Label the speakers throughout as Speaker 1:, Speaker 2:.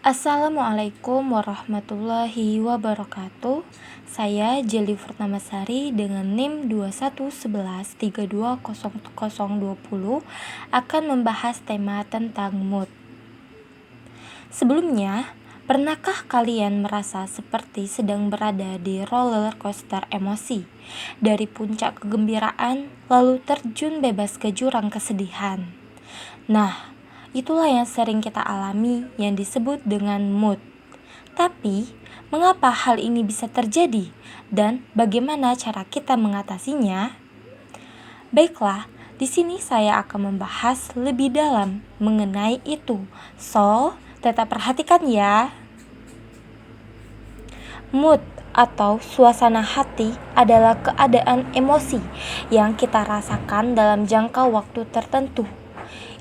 Speaker 1: Assalamualaikum warahmatullahi wabarakatuh. Saya Jeli Furnamasari dengan NIM 2111320020 akan membahas tema tentang mood. Sebelumnya, pernahkah kalian merasa seperti sedang berada di roller coaster emosi? Dari puncak kegembiraan lalu terjun bebas ke jurang kesedihan. Nah, itulah yang sering kita alami yang disebut dengan mood. Tapi, mengapa hal ini bisa terjadi dan bagaimana cara kita mengatasinya? Baiklah, di sini saya akan membahas lebih dalam mengenai itu. So, tetap perhatikan ya. Mood atau suasana hati adalah keadaan emosi yang kita rasakan dalam jangka waktu tertentu.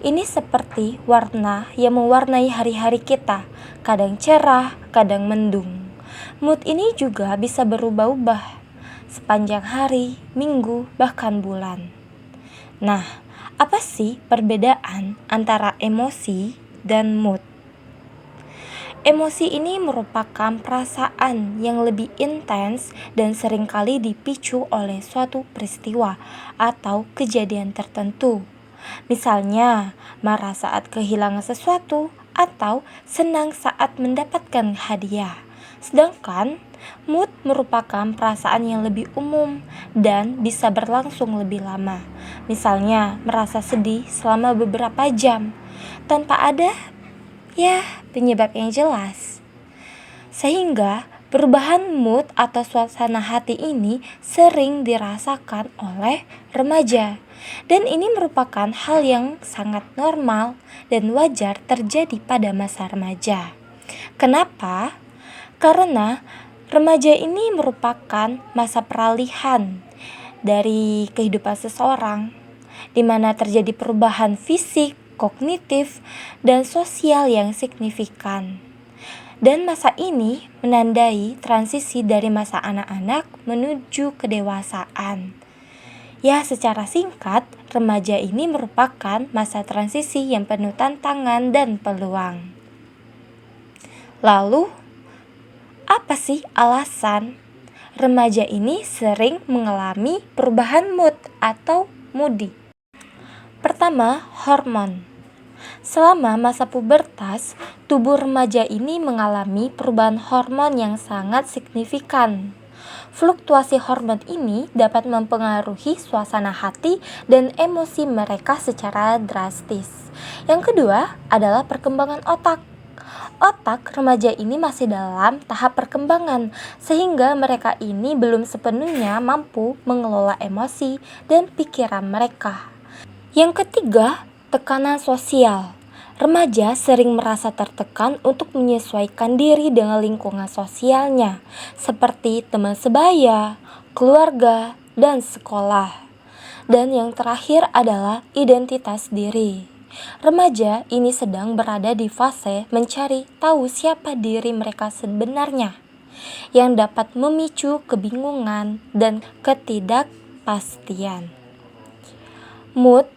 Speaker 1: Ini seperti warna yang mewarnai hari-hari kita, kadang cerah, kadang mendung. Mood ini juga bisa berubah-ubah sepanjang hari, minggu, bahkan bulan. Nah, apa sih perbedaan antara emosi dan mood? Emosi ini merupakan perasaan yang lebih intens dan seringkali dipicu oleh suatu peristiwa atau kejadian tertentu. Misalnya, marah saat kehilangan sesuatu atau senang saat mendapatkan hadiah. Sedangkan mood merupakan perasaan yang lebih umum dan bisa berlangsung lebih lama. Misalnya, merasa sedih selama beberapa jam tanpa ada penyebab yang jelas. Sehingga perubahan mood atau suasana hati ini sering dirasakan oleh remaja. Dan ini merupakan hal yang sangat normal dan wajar terjadi pada masa remaja. Kenapa? Karena remaja ini merupakan masa peralihan dari kehidupan seseorang, di mana terjadi perubahan fisik, kognitif, dan sosial yang signifikan. Dan masa ini menandai transisi dari masa anak-anak menuju kedewasaan. Ya, secara singkat, remaja ini merupakan masa transisi yang penuh tantangan dan peluang. Lalu, apa sih alasan remaja ini sering mengalami perubahan mood atau moody? Pertama, hormon. Selama masa pubertas, tubuh remaja ini mengalami perubahan hormon yang sangat signifikan. Fluktuasi hormon ini dapat mempengaruhi suasana hati dan emosi mereka secara drastis. Yang kedua adalah perkembangan otak. Otak remaja ini masih dalam tahap perkembangan, sehingga mereka ini belum sepenuhnya mampu mengelola emosi dan pikiran mereka. Yang ketiga, tekanan sosial. Remaja sering merasa tertekan untuk menyesuaikan diri dengan lingkungan sosialnya, seperti teman sebaya, keluarga, dan sekolah. Dan yang terakhir adalah identitas diri. Remaja ini sedang berada di fase mencari tahu siapa diri mereka sebenarnya, yang dapat memicu kebingungan dan ketidakpastian. Mood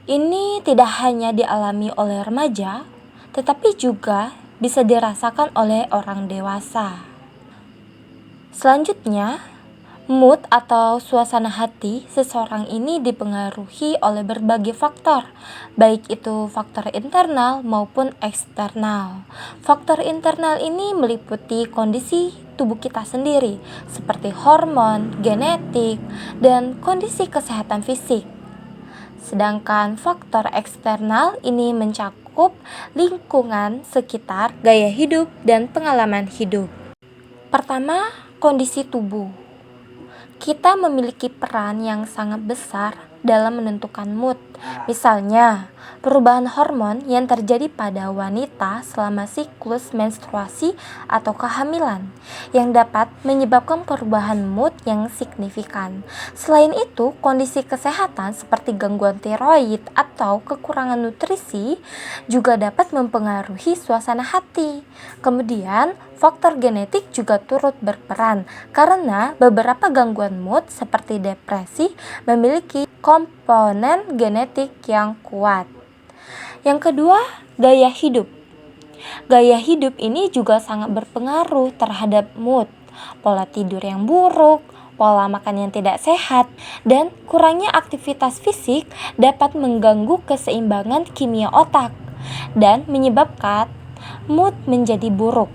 Speaker 1: ini tidak hanya dialami oleh remaja, tetapi juga bisa dirasakan oleh orang dewasa. Selanjutnya, mood atau suasana hati seseorang ini dipengaruhi oleh berbagai faktor, baik itu faktor internal maupun eksternal. Faktor internal ini meliputi kondisi tubuh kita sendiri, seperti hormon, genetik, dan kondisi kesehatan fisik. Sedangkan faktor eksternal ini mencakup lingkungan sekitar, gaya hidup, dan pengalaman hidup. Pertama, kondisi tubuh. Kita memiliki peran yang sangat besar dalam menentukan mood. Misalnya, perubahan hormon yang terjadi pada wanita selama siklus menstruasi atau kehamilan yang dapat menyebabkan perubahan mood yang signifikan. Selain itu, kondisi kesehatan seperti gangguan tiroid atau kekurangan nutrisi juga dapat mempengaruhi suasana hati. Kemudian, faktor genetik juga turut berperan karena beberapa gangguan mood seperti depresi memiliki komponen genetik yang kuat. Yang kedua, gaya hidup. Gaya hidup ini juga sangat berpengaruh terhadap mood, pola tidur yang buruk, pola makan yang tidak sehat, dan kurangnya aktivitas fisik dapat mengganggu keseimbangan kimia otak dan menyebabkan mood menjadi buruk,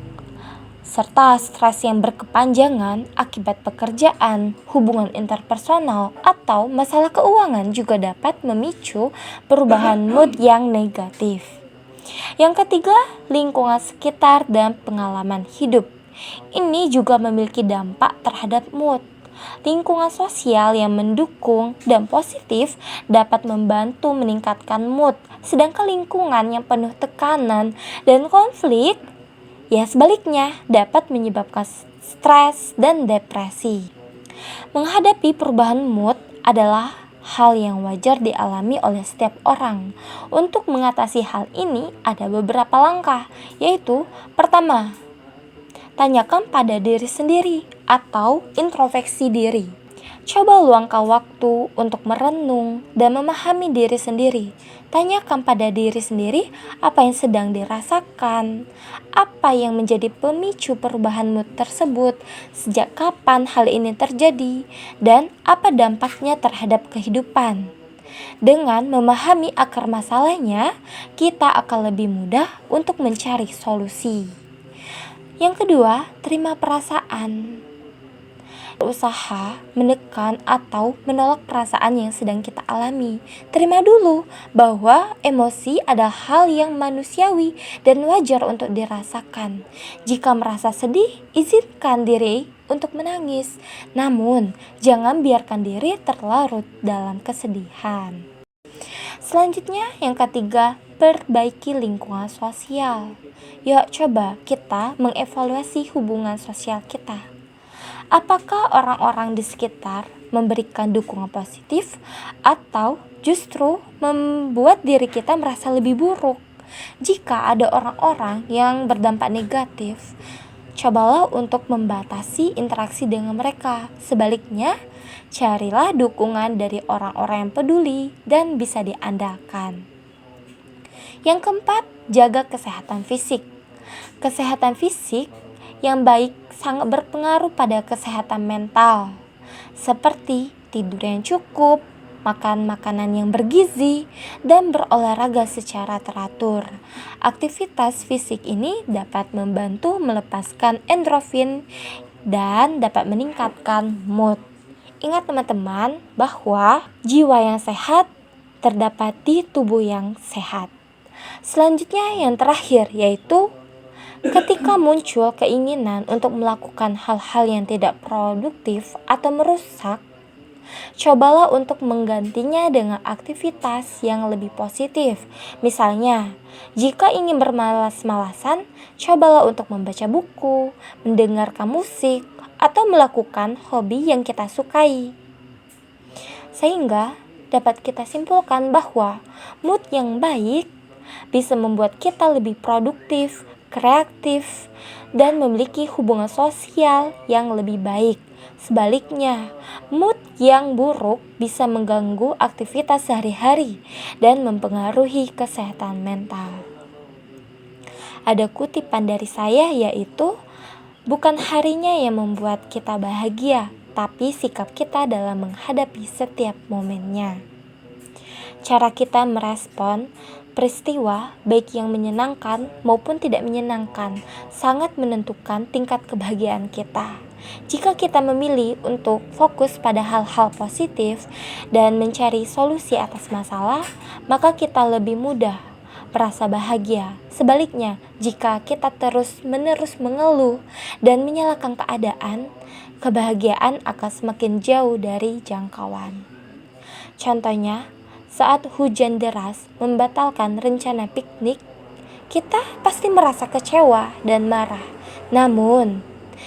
Speaker 1: serta stres yang berkepanjangan akibat pekerjaan, hubungan interpersonal, atau masalah keuangan juga dapat memicu perubahan mood yang negatif. Yang ketiga, lingkungan sekitar dan pengalaman hidup. Ini juga memiliki dampak terhadap mood. Lingkungan sosial yang mendukung dan positif dapat membantu meningkatkan mood, sedangkan lingkungan yang penuh tekanan dan konflik, ya sebaliknya, dapat menyebabkan stres dan depresi. Menghadapi perubahan mood adalah hal yang wajar dialami oleh setiap orang. Untuk mengatasi hal ini ada beberapa langkah, yaitu pertama, tanyakan pada diri sendiri atau introspeksi diri. Coba luangkan waktu untuk merenung dan memahami diri sendiri. Tanyakan pada diri sendiri apa yang sedang dirasakan, apa yang menjadi pemicu perubahan mood tersebut, sejak kapan hal ini terjadi, dan apa dampaknya terhadap kehidupan. Dengan memahami akar masalahnya, kita akan lebih mudah untuk mencari solusi. Yang kedua, terima perasaan. Berusaha menekan atau menolak perasaan yang sedang kita alami. Terima dulu bahwa emosi adalah hal yang manusiawi dan wajar untuk dirasakan. Jika merasa sedih, izinkan diri untuk menangis. Namun, jangan biarkan diri terlarut dalam kesedihan. Selanjutnya, yang ketiga, perbaiki lingkungan sosial. Yuk coba kita mengevaluasi hubungan sosial kita. Apakah orang-orang di sekitar memberikan dukungan positif atau justru membuat diri kita merasa lebih buruk? Jika ada orang-orang yang berdampak negatif, cobalah untuk membatasi interaksi dengan mereka. Sebaliknya, carilah dukungan dari orang-orang yang peduli dan bisa diandalkan. Yang keempat, jaga kesehatan fisik. Kesehatan fisik yang baik sangat berpengaruh pada kesehatan mental, seperti tidur yang cukup, makan makanan yang bergizi, dan berolahraga secara teratur. Aktivitas fisik ini dapat membantu melepaskan endorfin dan dapat meningkatkan mood. Ingat teman-teman bahwa jiwa yang sehat terdapat di tubuh yang sehat. Selanjutnya yang terakhir yaitu ketika muncul keinginan untuk melakukan hal-hal yang tidak produktif atau merusak, cobalah untuk menggantinya dengan aktivitas yang lebih positif. Misalnya, jika ingin bermalas-malasan, cobalah untuk membaca buku, mendengarkan musik, atau melakukan hobi yang kita sukai. Sehingga dapat kita simpulkan bahwa mood yang baik bisa membuat kita lebih produktif, kreatif, dan memiliki hubungan sosial yang lebih baik. Sebaliknya, mood yang buruk bisa mengganggu aktivitas sehari-hari dan mempengaruhi kesehatan mental. Ada kutipan dari saya yaitu, bukan harinya yang membuat kita bahagia, tapi sikap kita dalam menghadapi setiap momennya. Cara kita merespon peristiwa, baik yang menyenangkan maupun tidak menyenangkan, sangat menentukan tingkat kebahagiaan kita. Jika kita memilih untuk fokus pada hal-hal positif dan mencari solusi atas masalah, maka kita lebih mudah merasa bahagia. Sebaliknya, jika kita terus-menerus mengeluh dan menyalahkan keadaan, kebahagiaan akan semakin jauh dari jangkauan. Contohnya, saat hujan deras membatalkan rencana piknik, kita pasti merasa kecewa dan marah. Namun,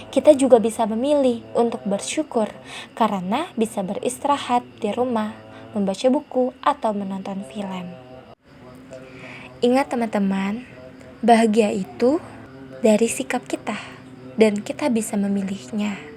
Speaker 1: kita juga bisa memilih untuk bersyukur karena bisa beristirahat di rumah, membaca buku, atau menonton film. Ingat teman-teman, bahagia itu dari sikap kita dan kita bisa memilihnya.